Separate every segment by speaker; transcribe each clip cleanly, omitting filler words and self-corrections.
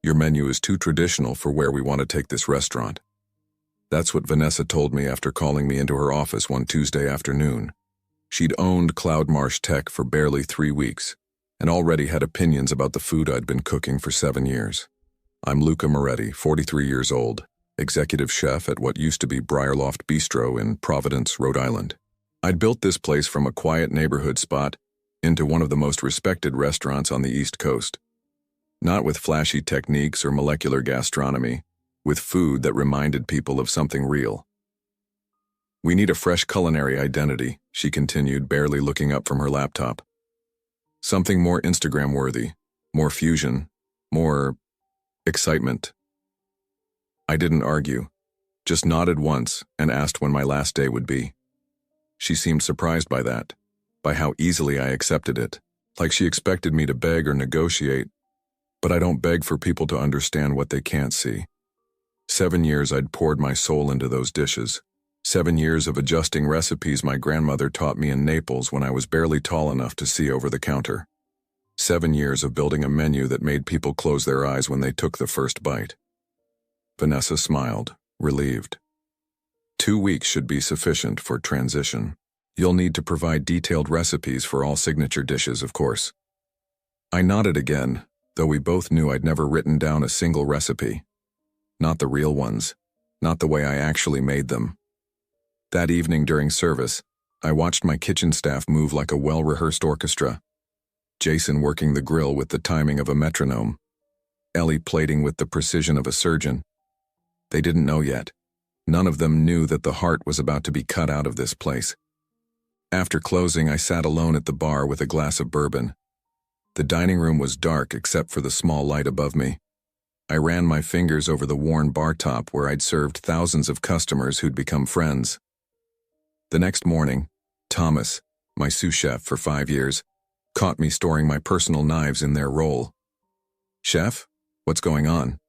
Speaker 1: Your menu is too traditional for where we want to take this restaurant. That's what Vanessa told me after calling me into her office one Tuesday afternoon. She'd owned Cloudmarsh Tech for barely 3 weeks and already had opinions about the food I'd been cooking for 7 years. I'm Luca Moretti, 43 years old, executive chef at what used to be Briarloft Bistro in Providence, Rhode Island. I'd built this place from a quiet neighborhood spot into one of the most respected restaurants on the East Coast. Not with flashy techniques or molecular gastronomy, with food that reminded people of something real. We need a fresh culinary identity, she continued, barely looking up from her laptop. Something more Instagram-worthy, more fusion, more excitement. I didn't argue, just nodded once and asked when my last day would be. She seemed surprised by that, by how easily I accepted it, like she expected me to beg or negotiate, but I don't beg for people to understand what they can't see. 7 years I'd poured my soul into those dishes. 7 years of adjusting recipes my grandmother taught me in Naples when I was barely tall enough to see over the counter. 7 years of building a menu that made people close their eyes when they took the first bite. Vanessa smiled, relieved. 2 weeks should be sufficient for transition. You'll need to provide detailed recipes for all signature dishes, of course. I nodded again, though we both knew I'd never written down a single recipe. Not the real ones, not the way I actually made them. That evening during service, I watched my kitchen staff move like a well-rehearsed orchestra. Jason working the grill with the timing of a metronome. Ellie plating with the precision of a surgeon. They didn't know yet. None of them knew that the heart was about to be cut out of this place. After closing, I sat alone at the bar with a glass of bourbon. The dining room was dark except for the small light above me. I ran my fingers over the worn bar top where I'd served thousands of customers who'd become friends. The next morning, Thomas, my sous chef for 5 years, caught me storing my personal knives in their roll. "Chef, what's going on?"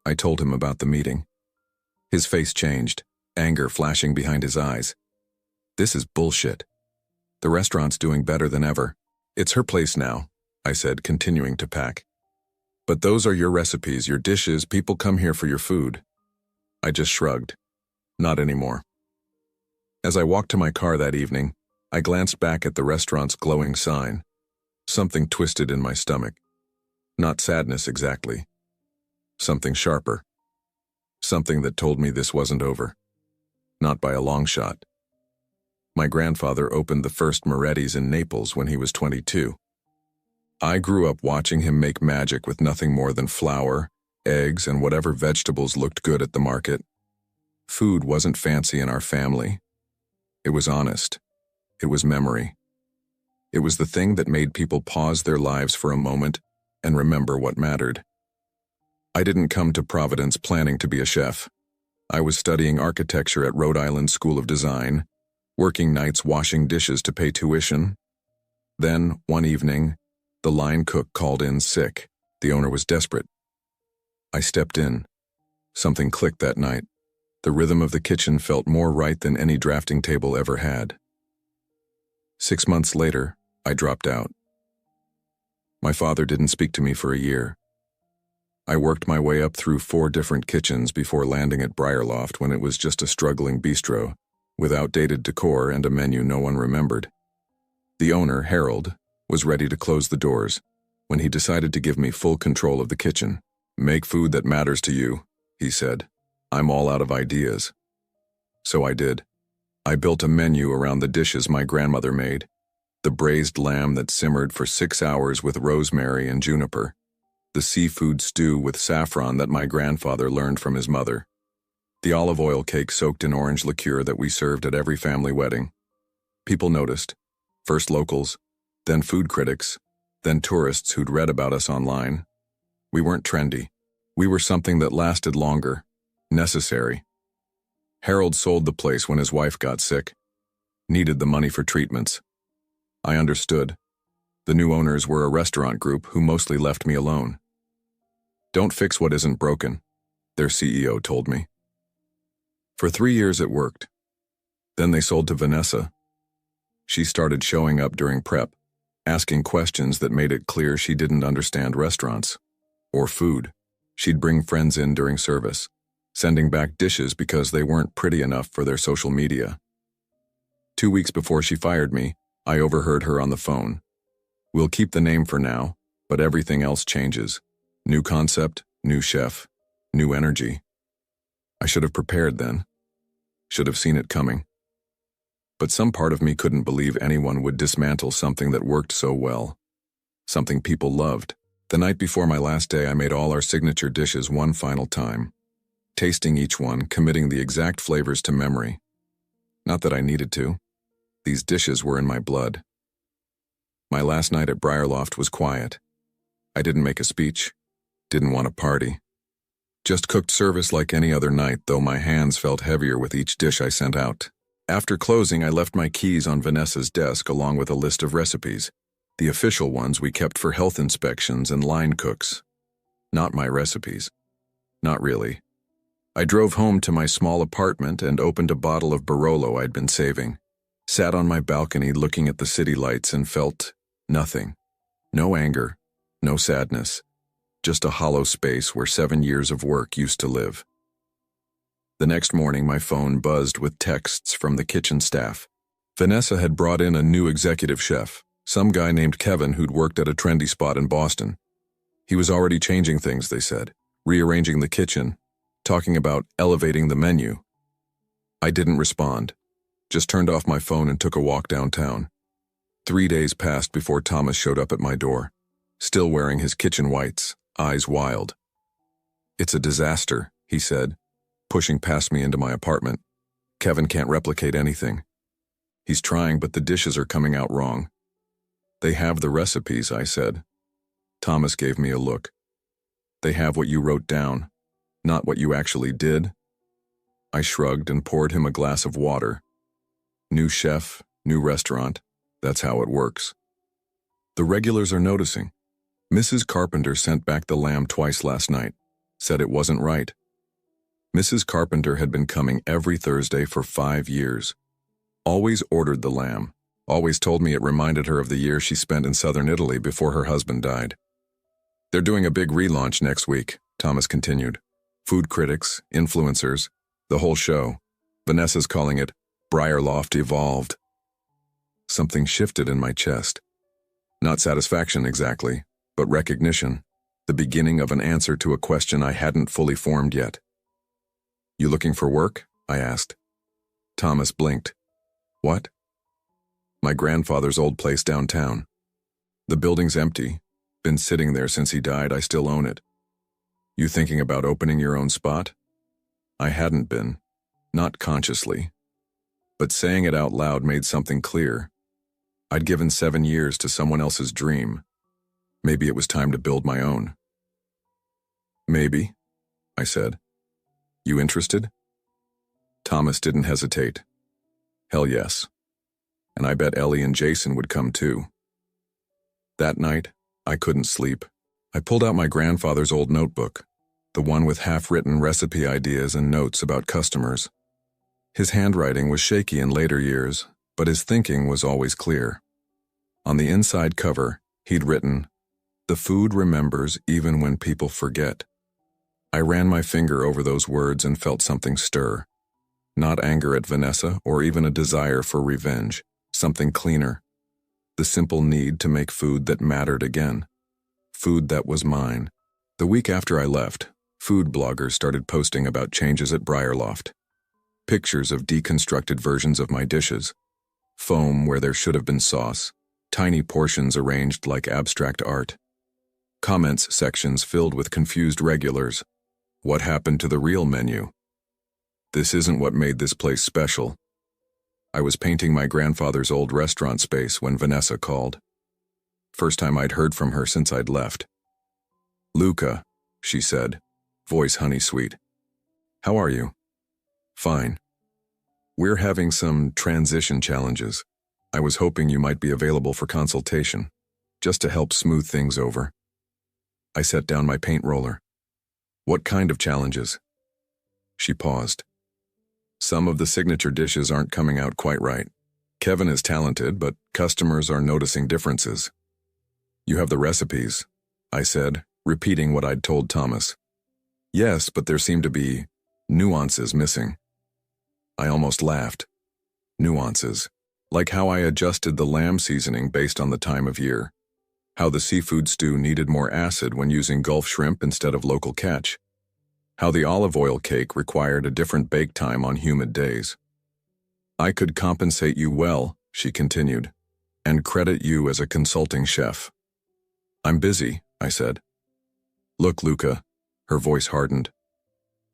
Speaker 1: I told him about the meeting. His face changed, anger flashing behind his eyes. "This is bullshit. The restaurant's doing better than ever. It's her place now," I said, continuing to pack. "But those are your recipes, your dishes, people come here for your food." I just shrugged. Not anymore. As I walked to my car that evening, I glanced back at the restaurant's glowing sign. Something twisted in my stomach. Not sadness exactly. Something sharper. Something that told me this wasn't over. Not by a long shot. My grandfather opened the first Moretti's in Naples when he was 22. I grew up watching him make magic with nothing more than flour, eggs, and whatever vegetables looked good at the market. Food wasn't fancy in our family. It was honest. It was memory. It was the thing that made people pause their lives for a moment and remember what mattered. I didn't come to Providence planning to be a chef. I was studying architecture at Rhode Island School of Design, working nights washing dishes to pay tuition. Then, one evening, the line cook called in sick. The owner was desperate. I stepped in. Something clicked that night. The rhythm of the kitchen felt more right than any drafting table ever had. 6 months later, I dropped out. My father didn't speak to me for a year. I worked my way up through 4 different kitchens before landing at Briarloft when it was just a struggling bistro, with outdated decor and a menu no one remembered. The owner, Harold, was ready to close the doors when he decided to give me full control of the kitchen. "Make food that matters to you," he said. "I'm all out of ideas." So I did. I built a menu around the dishes my grandmother made. The braised lamb that simmered for 6 hours with rosemary and juniper. The seafood stew with saffron that my grandfather learned from his mother. The olive oil cake soaked in orange liqueur that we served at every family wedding. People noticed. First locals, then food critics, then tourists who'd read about us online. We weren't trendy. We were something that lasted longer. Necessary. Harold sold the place when his wife got sick. Needed the money for treatments. I understood. The new owners were a restaurant group who mostly left me alone. "Don't fix what isn't broken," their CEO told me. For 3 years it worked. Then they sold to Vanessa. She started showing up during prep, asking questions that made it clear she didn't understand restaurants or food. She'd bring friends in during service, sending back dishes because they weren't pretty enough for their social media. 2 weeks before she fired me, I overheard her on the phone. "We'll keep the name for now, but everything else changes. New concept, new chef, new energy." I should have prepared then. Should have seen it coming. But some part of me couldn't believe anyone would dismantle something that worked so well. Something people loved. The night before my last day, I made all our signature dishes one final time, tasting each one, committing the exact flavors to memory. Not that I needed to. These dishes were in my blood. My last night at Briarloft was quiet. I didn't make a speech, didn't want a party. Just cooked service like any other night, though my hands felt heavier with each dish I sent out. After closing, I left my keys on Vanessa's desk along with a list of recipes. The official ones we kept for health inspections and line cooks. Not my recipes. Not really. I drove home to my small apartment and opened a bottle of Barolo I'd been saving. Sat on my balcony looking at the city lights and felt nothing. No anger, no sadness. Just a hollow space where 7 years of work used to live. The next morning, my phone buzzed with texts from the kitchen staff. Vanessa had brought in a new executive chef, some guy named Kevin who'd worked at a trendy spot in Boston. He was already changing things, they said, rearranging the kitchen, talking about elevating the menu. I didn't respond, just turned off my phone and took a walk downtown. 3 days passed before Thomas showed up at my door, still wearing his kitchen whites, eyes wild. "It's a disaster," he said, pushing past me into my apartment. "Kevin can't replicate anything. He's trying, but the dishes are coming out wrong." "They have the recipes," I said. Thomas gave me a look. "They have what you wrote down, not what you actually did." I shrugged and poured him a glass of water. New chef, new restaurant, that's how it works. "The regulars are noticing. Mrs. Carpenter sent back the lamb twice last night, said it wasn't right." Mrs. Carpenter had been coming every Thursday for 5 years. Always ordered the lamb, always told me it reminded her of the year she spent in southern Italy before her husband died. "They're doing a big relaunch next week," Thomas continued. "Food critics, influencers, the whole show. Vanessa's calling it Briarloft Evolved." Something shifted in my chest. Not satisfaction exactly, but recognition, the beginning of an answer to a question I hadn't fully formed yet. "You looking for work?" I asked. Thomas blinked. "What?" "My grandfather's old place downtown. The building's empty. Been sitting there since he died. I still own it. You thinking about opening your own spot?" I hadn't been, not consciously. But saying it out loud made something clear. I'd given 7 years to someone else's dream. Maybe it was time to build my own. "Maybe," I said. "You interested?" Thomas didn't hesitate. "Hell yes. And I bet Ellie and Jason would come too." That night, I couldn't sleep. I pulled out my grandfather's old notebook, the one with half-written recipe ideas and notes about customers. His handwriting was shaky in later years, but his thinking was always clear. On the inside cover, he'd written, "The food remembers even when people forget." I ran my finger over those words and felt something stir. Not anger at Vanessa or even a desire for revenge, something cleaner. The simple need to make food that mattered again. Food that was mine. The week after I left, food bloggers started posting about changes at Briarloft. Pictures of deconstructed versions of my dishes. Foam where there should have been sauce. Tiny portions arranged like abstract art. Comments sections filled with confused regulars. What happened to the real menu? This isn't what made this place special. I was painting my grandfather's old restaurant space when Vanessa called. First time I'd heard from her since I'd left. "Luca," she said, voice honey-sweet. "How are you?" "Fine. We're having some transition challenges. I was hoping you might be available for consultation, just to help smooth things over." I set down my paint roller. "What kind of challenges?" She paused. "Some of the signature dishes aren't coming out quite right. Kevin is talented, but customers are noticing differences." "You have the recipes," I said, repeating what I'd told Thomas. Yes, but there seemed to be nuances missing. I almost laughed. Nuances. Like how I adjusted the lamb seasoning based on the time of year. How the seafood stew needed more acid when using Gulf shrimp instead of local catch. How the olive oil cake required a different bake time on humid days. I could compensate you well, she continued, and credit you as a consulting chef. I'm busy, I said. Look, Luca, her voice hardened.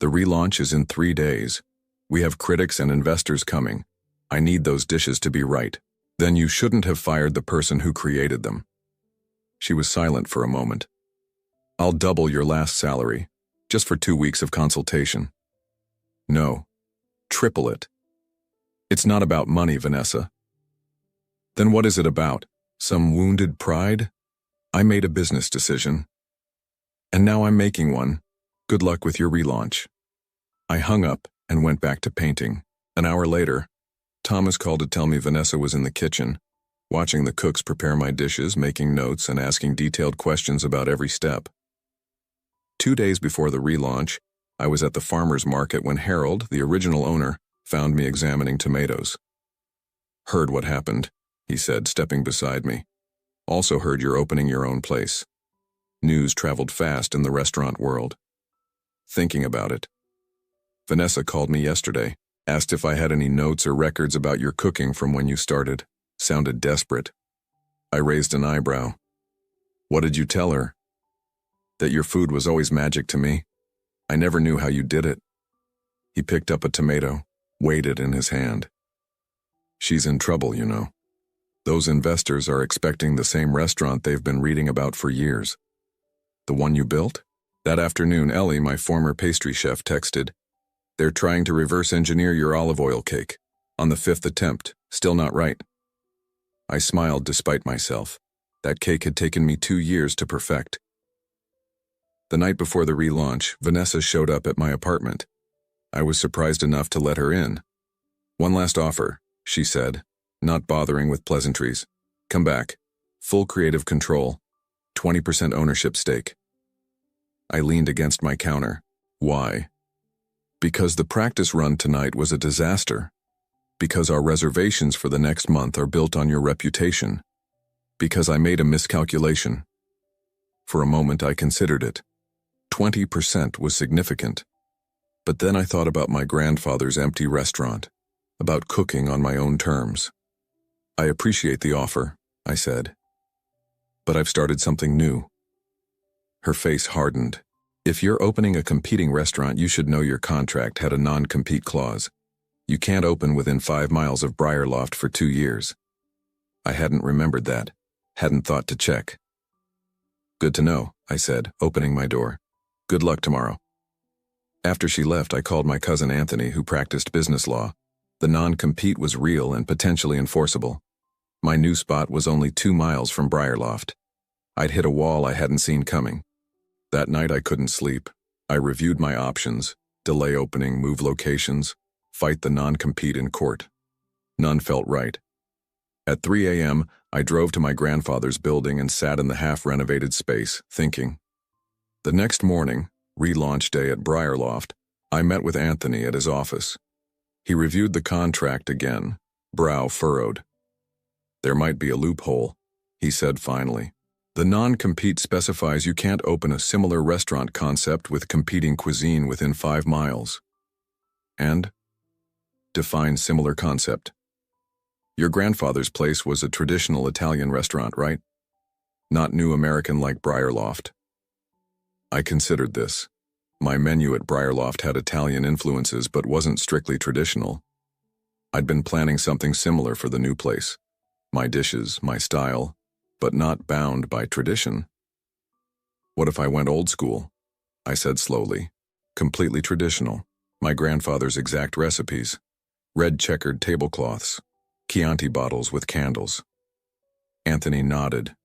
Speaker 1: The relaunch is in 3 days. We have critics and investors coming. I need those dishes to be right. Then you shouldn't have fired the person who created them. She was silent for a moment. I'll double your last salary, just for 2 weeks of consultation. No, triple it. It's not about money, Vanessa. Then what is it about? Some wounded pride? I made a business decision. And now I'm making one. Good luck with your relaunch. I hung up and went back to painting. An hour later, Thomas called to tell me Vanessa was in the kitchen, watching the cooks prepare my dishes, making notes, and asking detailed questions about every step. 2 days before the relaunch, I was at the farmer's market when Harold, the original owner, found me examining tomatoes. Heard what happened, he said, stepping beside me. Also heard you're opening your own place. News traveled fast in the restaurant world. Thinking about it. Vanessa called me yesterday, asked if I had any notes or records about your cooking from when you started. Sounded desperate. I raised an eyebrow. What did you tell her? That your food was always magic to me. I never knew how you did it. He picked up a tomato, weighed it in his hand. She's in trouble, you know. Those investors are expecting the same restaurant they've been reading about for years. The one you built? That afternoon, Ellie, my former pastry chef, texted, "They're trying to reverse engineer your olive oil cake. On the 5th attempt, still not right." I smiled despite myself. That cake had taken me 2 years to perfect. The night before the relaunch, Vanessa showed up at my apartment. I was surprised enough to let her in. "One last offer," she said, not bothering with pleasantries. "Come back. Full creative control. 20% ownership stake." I leaned against my counter. Why? Because the practice run tonight was a disaster. Because our reservations for the next month are built on your reputation. Because I made a miscalculation. For a moment I considered it. 20% was significant. But then I thought about my grandfather's empty restaurant, about cooking on my own terms. "I appreciate the offer," I said. "But I've started something new." Her face hardened. "If you're opening a competing restaurant, you should know your contract had a non-compete clause. You can't open within 5 miles of Briarloft for 2 years. I hadn't remembered that, hadn't thought to check. "Good to know," I said, opening my door. "Good luck tomorrow." After she left, I called my cousin Anthony, who practiced business law. The non-compete was real and potentially enforceable. My new spot was only 2 miles from Briarloft. I'd hit a wall I hadn't seen coming. That night I couldn't sleep. I reviewed my options, delay opening, move locations, fight the non-compete in court. None felt right. At 3 a.m., I drove to my grandfather's building and sat in the half-renovated space, thinking. The next morning, relaunch day at Briarloft, I met with Anthony at his office. He reviewed the contract again, brow furrowed. "There might be a loophole," he said finally. "The non-compete specifies you can't open a similar restaurant concept with competing cuisine within 5 miles. And? Define similar concept. Your grandfather's place was a traditional Italian restaurant, right? Not new American like Briarloft." I considered this. My menu at Briarloft had Italian influences but wasn't strictly traditional. I'd been planning something similar for the new place. My dishes, my style, but not bound by tradition. "What if I went old school?" I said slowly. "Completely traditional. My grandfather's exact recipes. Red checkered tablecloths. Chianti bottles with candles." Anthony nodded.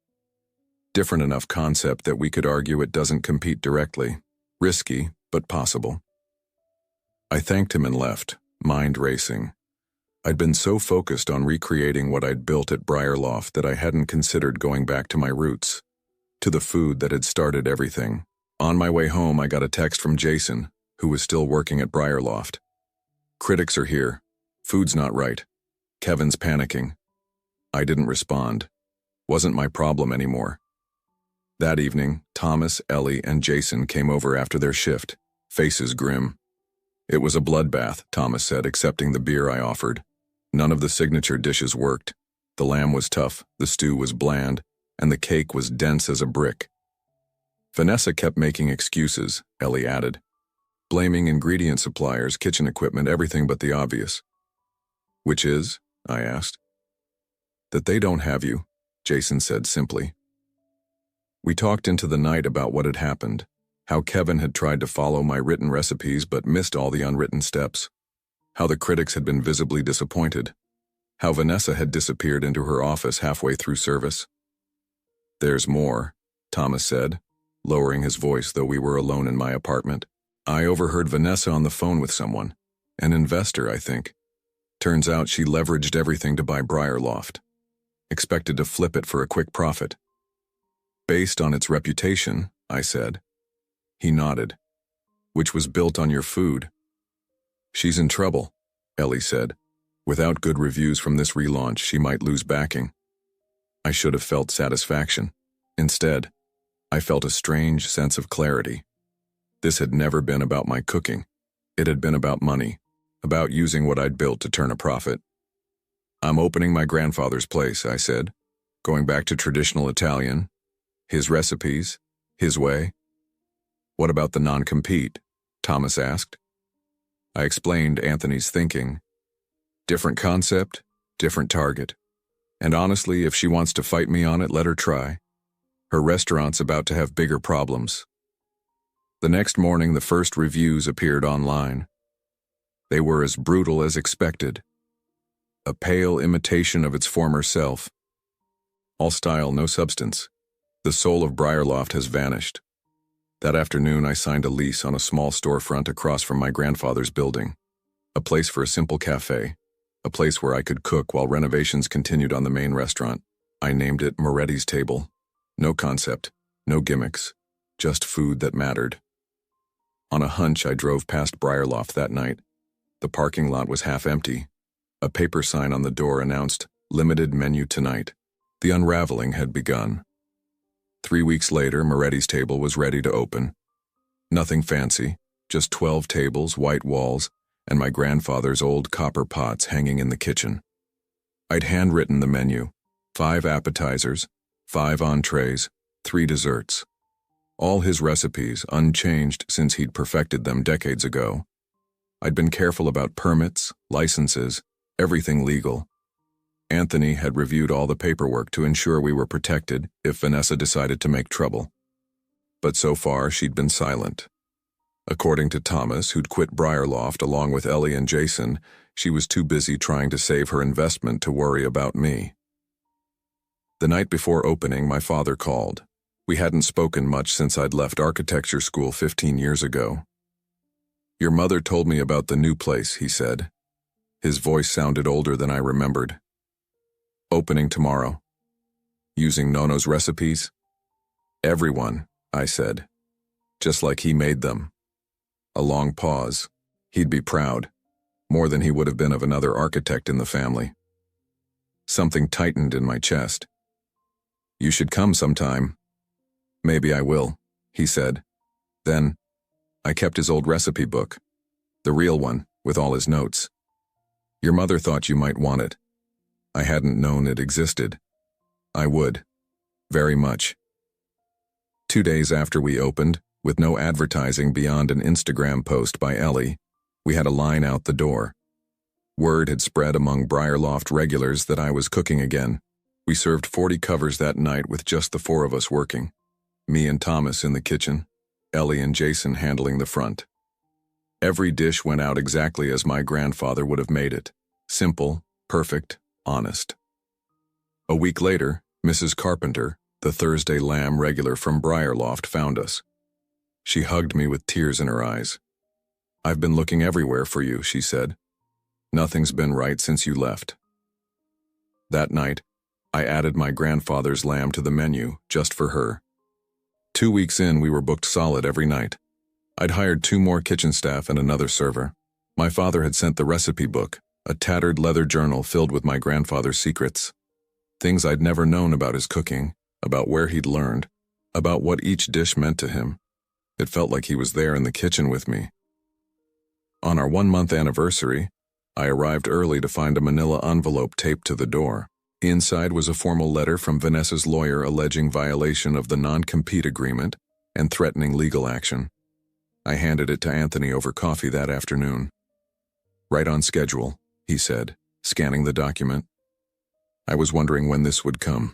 Speaker 1: "Different enough concept that we could argue it doesn't compete directly. Risky, but possible." I thanked him and left, mind racing. I'd been so focused on recreating what I'd built at Briarloft that I hadn't considered going back to my roots, to the food that had started everything, On my way home, I got a text from Jason, who was still working at Briarloft. Critics are here. Food's not right. Kevin's panicking. I didn't respond. Wasn't my problem anymore. That evening, Thomas, Ellie, and Jason came over after their shift, faces grim. It was a bloodbath, Thomas said, accepting the beer I offered. None of the signature dishes worked. The lamb was tough, the stew was bland, and the cake was dense as a brick. Vanessa kept making excuses, Ellie added, blaming ingredient suppliers, kitchen equipment, everything but the obvious. Which is, I asked. That they don't have you, Jason said simply. We talked into the night about what had happened, how Kevin had tried to follow my written recipes but missed all the unwritten steps, how the critics had been visibly disappointed, how Vanessa had disappeared into her office halfway through service. There's more, Thomas said, lowering his voice though we were alone in my apartment. I overheard Vanessa on the phone with someone, an investor, I think. Turns out she leveraged everything to buy Briarloft. Expected to flip it for a quick profit. Based on its reputation, I said. He nodded. Which was built on your food. She's in trouble, Ellie said. Without good reviews from this relaunch, she might lose backing. I should have felt satisfaction. Instead, I felt a strange sense of clarity. This had never been about my cooking. It had been about money, about using what I'd built to turn a profit. I'm opening my grandfather's place, I said, going back to traditional Italian, his recipes, his way. What about the non-compete? Thomas asked. I explained Anthony's thinking. Different concept, different target. And honestly, if she wants to fight me on it, let her try. Her restaurant's about to have bigger problems. The next morning, the first reviews appeared online. They were as brutal as expected. A pale imitation of its former self. All style, no substance. The soul of Briarloft has vanished. That afternoon, I signed a lease on a small storefront across from my grandfather's building. A place for a simple cafe. A place where I could cook while renovations continued on the main restaurant. I named it Moretti's Table. No concept, no gimmicks, just food that mattered. On a hunch, I drove past Briarloft that night. The parking lot was half empty. A paper sign on the door announced, "Limited menu tonight." The unraveling had begun. 3 weeks later, Moretti's Table was ready to open. Nothing fancy, just 12 tables, white walls, and my grandfather's old copper pots hanging in the kitchen. I'd handwritten the menu, 5 appetizers, 5 entrees, 3 desserts. All his recipes, unchanged since he'd perfected them decades ago. I'd been careful about permits, licenses, everything legal. Anthony had reviewed all the paperwork to ensure we were protected if Vanessa decided to make trouble. But so far, she'd been silent. According to Thomas, who'd quit Briarloft along with Ellie and Jason, she was too busy trying to save her investment to worry about me. The night before opening, my father called. We hadn't spoken much since I'd left architecture school 15 years ago. Your mother told me about the new place, he said. His voice sounded older than I remembered. Opening tomorrow. Using Nono's recipes? Everyone, I said. Just like he made them. A long pause. He'd be proud. More than he would have been of another architect in the family. Something tightened in my chest. You should come sometime. Maybe I will, he said. Then, I kept his old recipe book. The real one, with all his notes. Your mother thought you might want it. I hadn't known it existed. I would. Very much. 2 days after we opened, with no advertising beyond an Instagram post by Ellie, we had a line out the door. Word had spread among Briarloft regulars that I was cooking again. We served 40 covers that night with just the 4 of us working. Me and Thomas in the kitchen, Ellie and Jason handling the front. Every dish went out exactly as my grandfather would have made it. Simple, perfect, honest. A week later, Mrs. Carpenter, the Thursday lamb regular from Briarloft, found us. She hugged me with tears in her eyes. I've been looking everywhere for you, she said. Nothing's been right since you left. That night, I added my grandfather's lamb to the menu just for her. 2 weeks in, we were booked solid every night. I'd hired 2 more kitchen staff and another server. My father had sent the recipe book, a tattered leather journal filled with my grandfather's secrets. Things I'd never known about his cooking, about where he'd learned, about what each dish meant to him. It felt like he was there in the kitchen with me. On our 1-month anniversary, I arrived early to find a manila envelope taped to the door. Inside was a formal letter from Vanessa's lawyer alleging violation of the non-compete agreement and threatening legal action. I handed it to Anthony over coffee that afternoon. "Right on schedule," he said, scanning the document. I was wondering when this would come.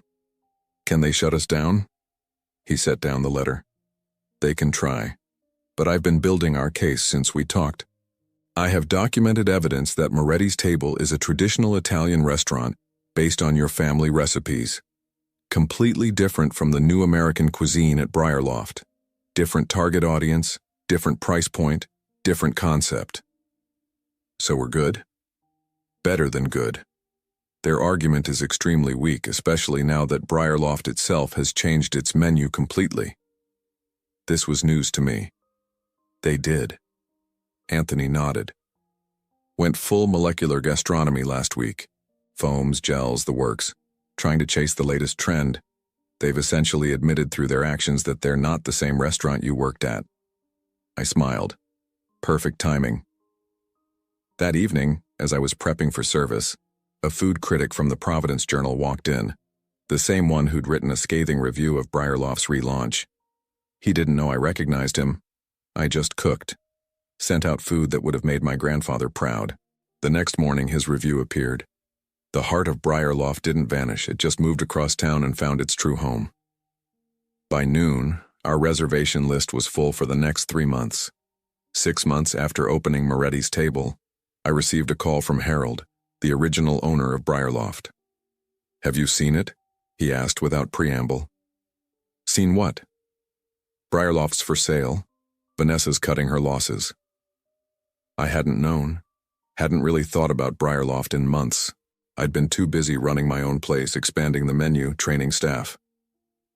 Speaker 1: "Can they shut us down?" He set down the letter. "They can try, but I've been building our case since we talked. I have documented evidence that Moretti's Table is a traditional Italian restaurant based on your family recipes. Completely different from the new American cuisine at Briarloft. Different target audience, different price point, different concept." So we're good? Better than good. Their argument is extremely weak, especially now that Briarloft itself has changed its menu completely. This was news to me. They did. Anthony nodded. "Went full molecular gastronomy last week. Foams, gels, the works. Trying to chase the latest trend. They've essentially admitted through their actions that they're not the same restaurant you worked at." I smiled. Perfect timing. That evening, as I was prepping for service, a food critic from the Providence Journal walked in, the same one who'd written a scathing review of Briarloft's relaunch. He didn't know I recognized him. I just cooked. Sent out food that would have made my grandfather proud. The next morning, his review appeared. The heart of Briarloft didn't vanish, it just moved across town and found its true home. By noon, our reservation list was full for the next 3 months. 6 months after opening Moretti's Table, I received a call from Harold, the original owner of Briarloft. "Have you seen it?" he asked without preamble. "Seen what?" "Briarloft's for sale. Vanessa's cutting her losses." I hadn't known, hadn't really thought about Briarloft in months. I'd been too busy running my own place, expanding the menu, training staff.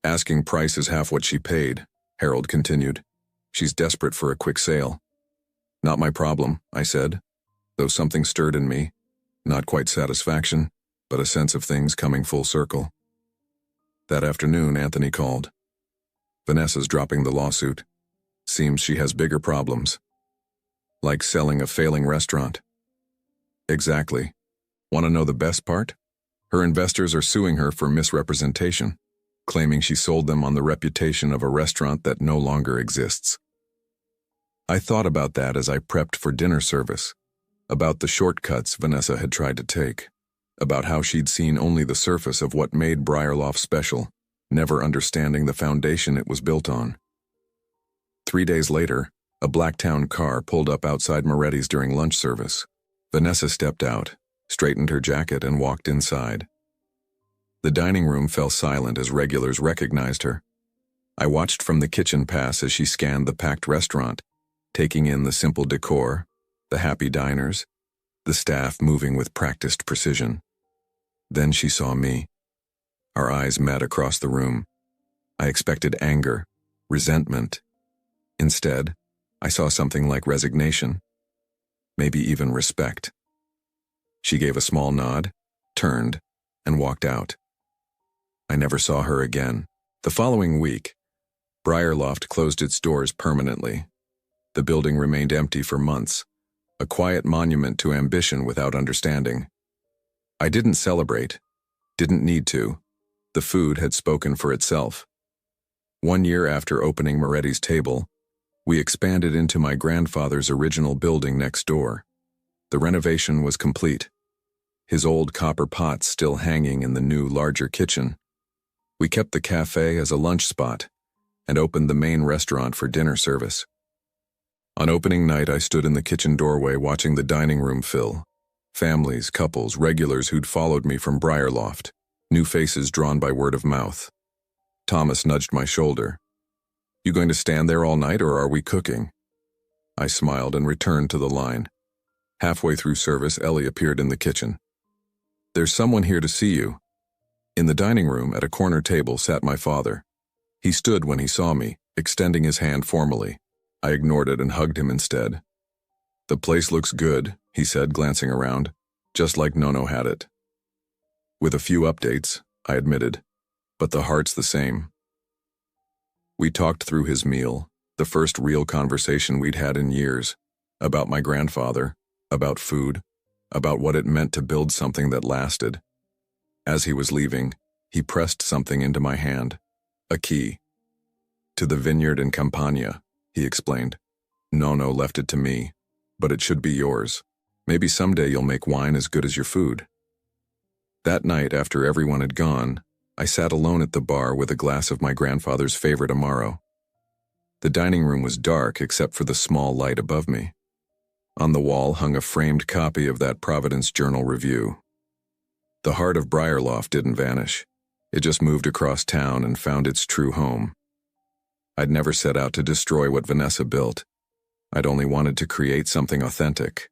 Speaker 1: "Asking price is half what she paid," Harold continued. "She's desperate for a quick sale." "Not my problem," I said, though something stirred in me. Not quite satisfaction, but a sense of things coming full circle. That afternoon, Anthony called. "Vanessa's dropping the lawsuit. Seems she has bigger problems." "Like selling a failing restaurant." "Exactly. Want to know the best part? Her investors are suing her for misrepresentation, claiming she sold them on the reputation of a restaurant that no longer exists." I thought about that as I prepped for dinner service, about the shortcuts Vanessa had tried to take, about how she'd seen only the surface of what made Briarloft special, never understanding the foundation it was built on. 3 days later, a Blacktown car pulled up outside Moretti's during lunch service. Vanessa stepped out, straightened her jacket, and walked inside. The dining room fell silent as regulars recognized her. I watched from the kitchen pass as she scanned the packed restaurant, taking in the simple decor, the happy diners, the staff moving with practiced precision. Then she saw me. Our eyes met across the room. I expected anger, resentment. Instead, I saw something like resignation, maybe even respect. She gave a small nod, turned, and walked out. I never saw her again. The following week, Briarloft closed its doors permanently. The building remained empty for months, a quiet monument to ambition without understanding. I didn't celebrate, didn't need to. The food had spoken for itself. 1 year after opening Moretti's Table, we expanded into my grandfather's original building next door. The renovation was complete, his old copper pots still hanging in the new, larger kitchen. We kept the cafe as a lunch spot and opened the main restaurant for dinner service. On opening night, I stood in the kitchen doorway watching the dining room fill. Families, couples, regulars who'd followed me from Briarloft, new faces drawn by word of mouth. Thomas nudged my shoulder. "You going to stand there all night, or are we cooking?" I smiled and returned to the line. Halfway through service, Ellie appeared in the kitchen. "There's someone here to see you." In the dining room, at a corner table, sat my father. He stood when he saw me, extending his hand formally. I ignored it and hugged him instead. "The place looks good," he said, glancing around, "just like Nono had it." "With a few updates," I admitted, "but the heart's the same." We talked through his meal, the first real conversation we'd had in years, about my grandfather, about food, about what it meant to build something that lasted. As he was leaving, he pressed something into my hand, a key. "To the vineyard in Campania," he explained. "Nono left it to me, but it should be yours. Maybe someday you'll make wine as good as your food." That night, after everyone had gone, I sat alone at the bar with a glass of my grandfather's favorite Amaro. The dining room was dark except for the small light above me. On the wall hung a framed copy of that Providence Journal Review. The heart of Briarloft didn't vanish. It just moved across town and found its true home. I'd never set out to destroy what Vanessa built. I'd only wanted to create something authentic,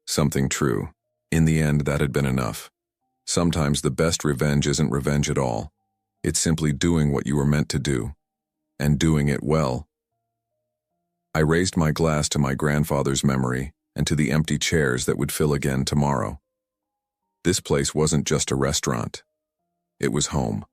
Speaker 1: something true. In the end, that had been enough. Sometimes the best revenge isn't revenge at all. It's simply doing what you were meant to do, and doing it well. I raised my glass to my grandfather's memory and to the empty chairs that would fill again tomorrow. This place wasn't just a restaurant. It was home.